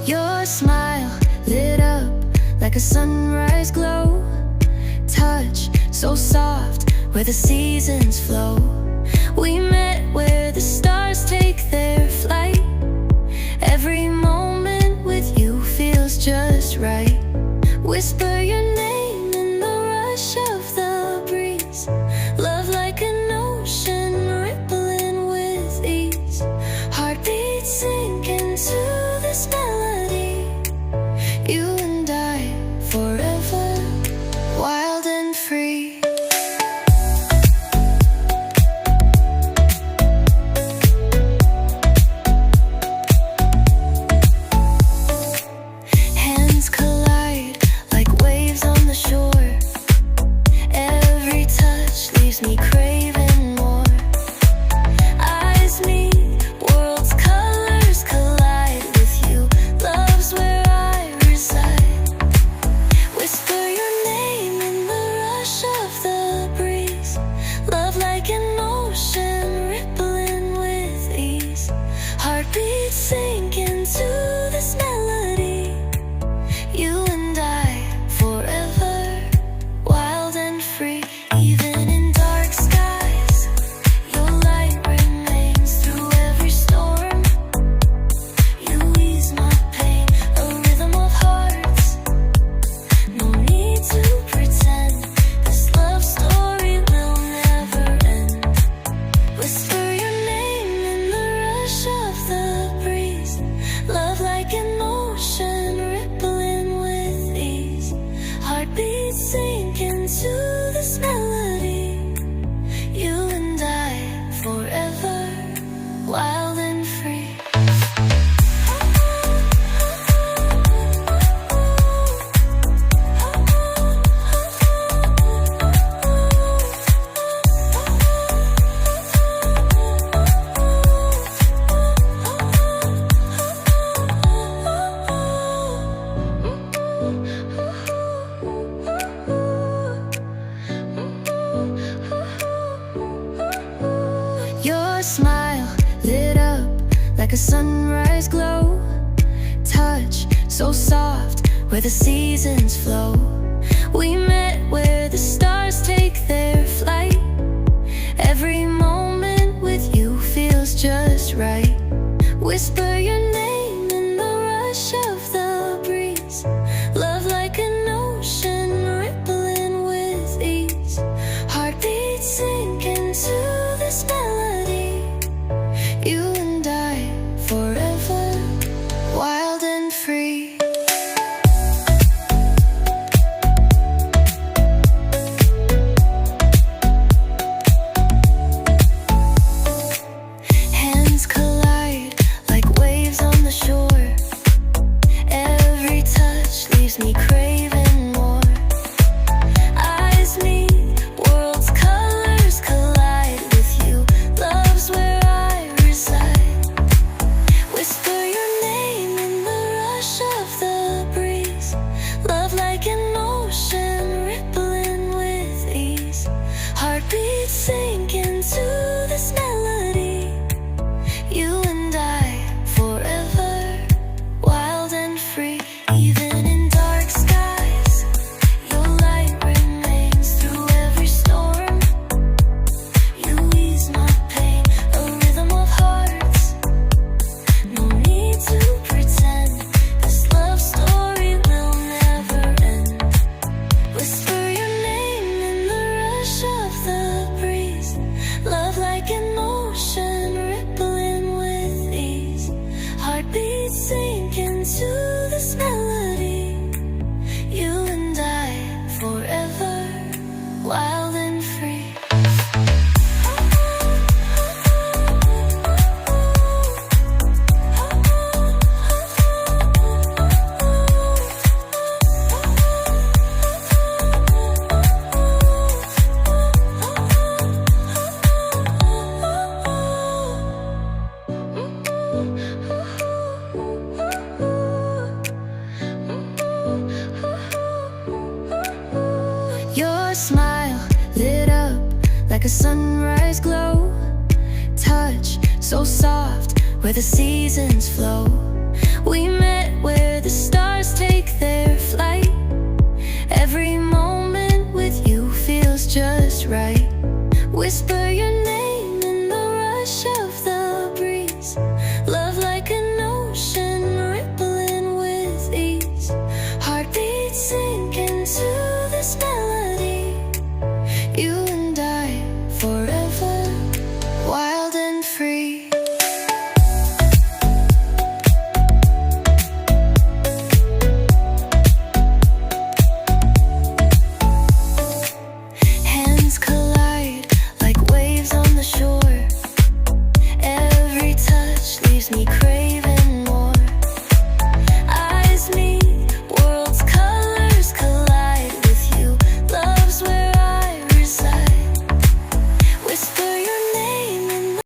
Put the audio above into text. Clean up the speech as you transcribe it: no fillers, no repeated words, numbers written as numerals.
Your smile lit up like a sunrise glow. Touch so soft where the seasons flow. We met where the stars take their flight. Every moment with you feels just right. Whisper your name in the rush of the breeze. Love like an ocean rippling with ease. Heartbeats sink into this melody. You and I forever, wild and free. Hands collide like waves on the shore. Every touch leaves me craving more. Eyes meet, worlds' colors collide with you. Love's where I reside. Whisper your name in the rush of the breeze. Love like an ocean rippling with ease. Heartbeats sink into this melody. You and I forever, wild and free. Even in dark skies, your light remains through every storm. You ease my pain, a rhythm of hearts. No need to pretend, this love story will never end. Whisper your name in the rush of the breeze. Love like an ocean rippling with ease. Heartbeats sink into this melody. You and I forever, wild and free. Your smile lit up like a sunrise glow. Touch so soft where the seasons flow. We met where the stars take their flight. Every moment with you feels just right. Whisper your name in the rush of the breeze. Love like an ocean rippling with ease. Heartbeats sink into this melody. You and I forever, wild and free. Hands collide like waves on the shore. Every touch leaves me craving more. Eyes meet, worlds' colors collide with you. Love's where I reside. Whisper your name in the rush of the breeze. Love like an ocean rippling with ease. Heartbeats sink into this melody. You and I forever, wild and free. Even in dark skies, your light remains through every storm. You ease my pain, a rhythm of hearts. No need to pretend, this love story will never end. Whisper your name in the rush of the breeze. Love like like a sunrise glow. Touch so soft where the seasons flow. We met where the stars take their flight. Every moment with you feels just right. Whisper